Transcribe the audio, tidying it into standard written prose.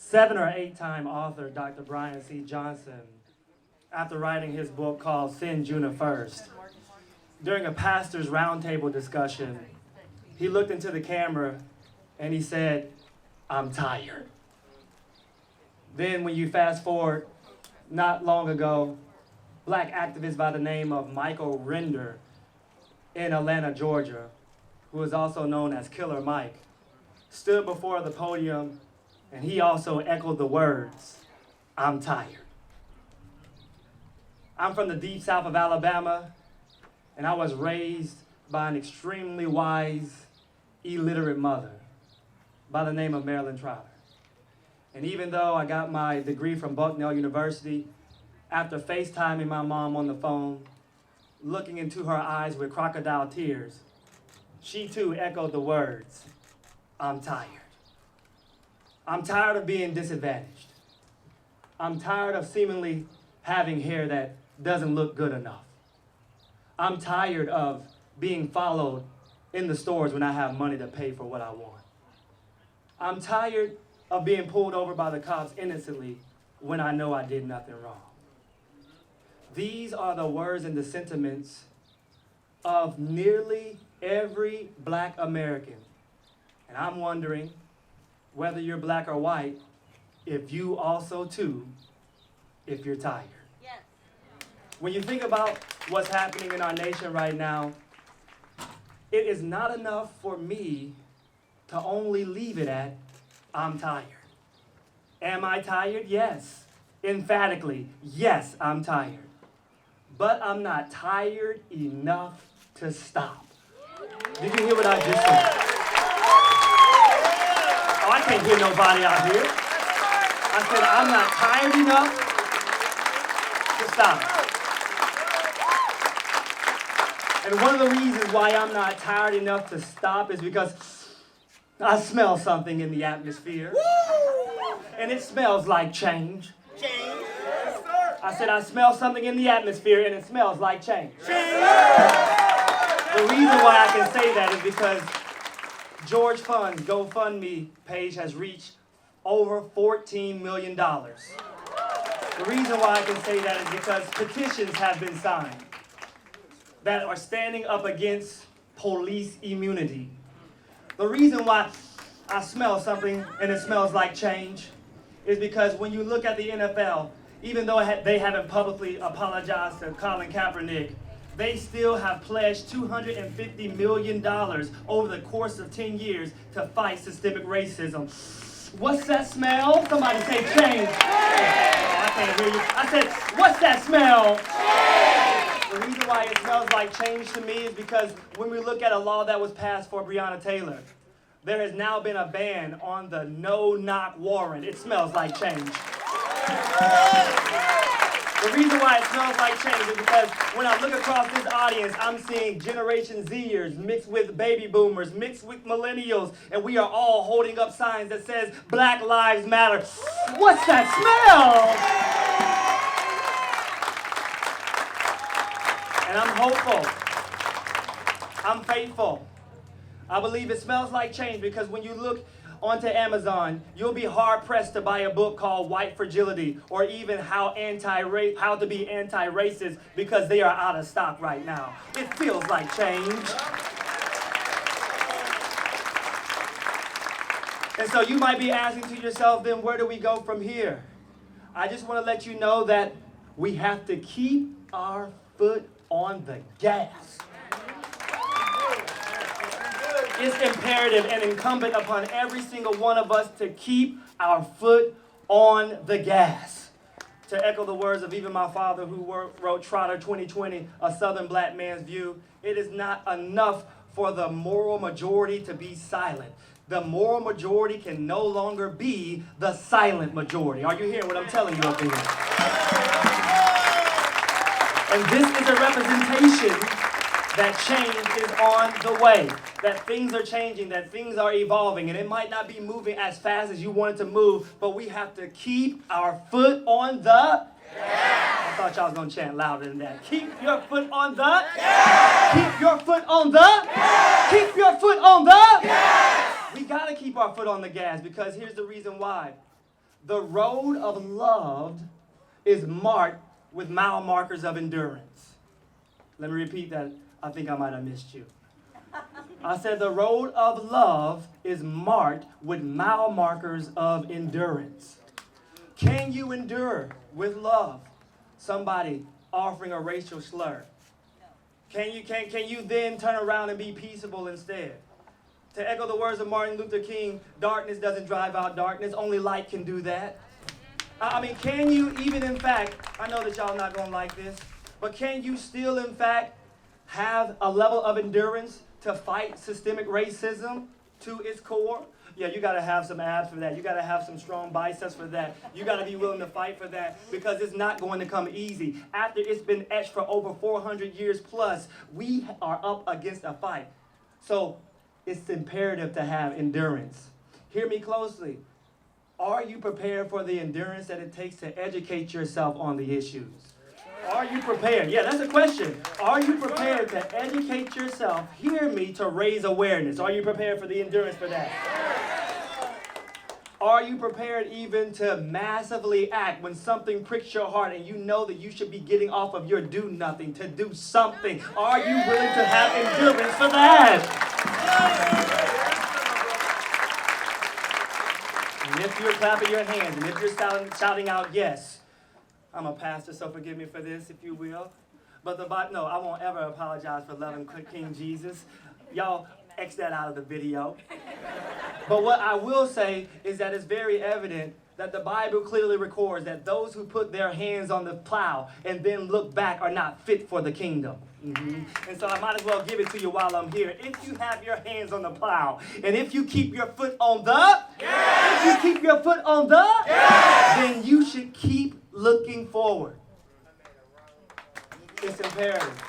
7 or 8-time author Dr. Brian C. Johnson, after writing his book called Sin Juna First, during a pastor's roundtable discussion, he looked into the camera and he said, "I'm tired." Then when you fast forward, not long ago, black activist by the name of Michael Render in Atlanta, Georgia, who is also known as Killer Mike, stood before the podium and he also echoed the words, "I'm tired." I'm from the deep south of Alabama, and I was raised by an extremely wise, illiterate mother by the name of Nisan Trotter. And even though I got my degree from Bucknell University, after FaceTiming my mom on the phone, looking into her eyes with crocodile tears, she too echoed the words, "I'm tired." I'm tired of being disadvantaged. I'm tired of seemingly having hair that doesn't look good enough. I'm tired of being followed in the stores when I have money to pay for what I want. I'm tired of being pulled over by the cops innocently when I know I did nothing wrong. These are the words and the sentiments of nearly every black American. And I'm wondering, whether you're black or white, if you also too, if you're tired. Yes. When you think about what's happening in our nation right now, it is not enough for me to only leave it at, "I'm tired." Am I tired? Yes. Emphatically, yes, I'm tired. But I'm not tired enough to stop. Did you hear what I just said? Oh, I can't hear nobody out here. I said, I'm not tired enough to stop. And one of the reasons why I'm not tired enough to stop is because I smell something in the atmosphere. And it smells like change. I said, I smell something in the atmosphere and it smells like change. The reason why I can say that is because George Fund's GoFundMe page has reached over $14 million. The reason why I can say that is because petitions have been signed that are standing up against police immunity. The reason why I smell something and it smells like change is because when you look at the NFL, even though they haven't publicly apologized to Colin Kaepernick, they still have pledged $250 million over the course of 10 years to fight systemic racism. What's that smell? Somebody say change. Oh, I can't hear you. I said, what's that smell? The reason why it smells like change to me is because when we look at a law that was passed for Breonna Taylor, there has now been a ban on the no-knock warrant. It smells like change. The reason why it smells like change is because when I look across this audience, I'm seeing Generation Zers mixed with baby boomers, mixed with millennials, and we are all holding up signs that says Black Lives Matter. What's that smell? And I'm hopeful. I'm faithful. I believe it smells like change because when you look onto Amazon, you'll be hard-pressed to buy a book called White Fragility or even how to be anti-racist because they are out of stock right now. It feels like change. And so you might be asking to yourself, then where do we go from here? I just want to let you know that we have to keep our foot on the gas. It's imperative and incumbent upon every single one of us to keep our foot on the gas. To echo the words of even my father who wrote Trotter 2020, A Southern Black Man's View, it is not enough for the moral majority to be silent. The moral majority can no longer be the silent majority. Are you hearing what I'm telling you up here? And this is a representation that change is on the way, that things are changing, that things are evolving, and it might not be moving as fast as you want it to move, but we have to keep our foot on the gas. I thought y'all was going to chant louder than that. Keep your foot on the gas. Keep your foot on the gas. Keep your foot on the gas. We got to keep our foot on the gas because here's the reason why. The road of love is marked with mile markers of endurance. Let me repeat that. I think I might have missed you. I said the road of love is marked with mile markers of endurance. Can you endure with love somebody offering a racial slur? Can you then turn around and be peaceable instead? To echo the words of Martin Luther King, darkness doesn't drive out darkness, only light can do that. I mean, can you even in fact, I know that y'all not gonna like this, but can you still in fact have a level of endurance to fight systemic racism to its core? Yeah, you gotta have some abs for that. You gotta have some strong biceps for that. You gotta be willing to fight for that because it's not going to come easy. After it's been etched for over 400 years plus, we are up against a fight. So it's imperative to have endurance. Hear me closely. Are you prepared for the endurance that it takes to educate yourself on the issues? Are you prepared? Yeah, that's a question. Are you prepared to educate yourself, hear me, to raise awareness? Are you prepared for the endurance for that? Are you prepared even to massively act when something pricks your heart and you know that you should be getting off of your do nothing to do something? Are you willing to have endurance for that? And if you're clapping your hands and if you're shouting out yes, I'm a pastor, so forgive me for this, if you will. But no, I won't ever apologize for loving King Jesus. Y'all X that out of the video. But what I will say is that it's very evident that the Bible clearly records that those who put their hands on the plow and then look back are not fit for the kingdom. And so I might as well give it to you while I'm here. If you have your hands on the plow, and if you keep your foot on the, then you should keep looking forward. It's imperative.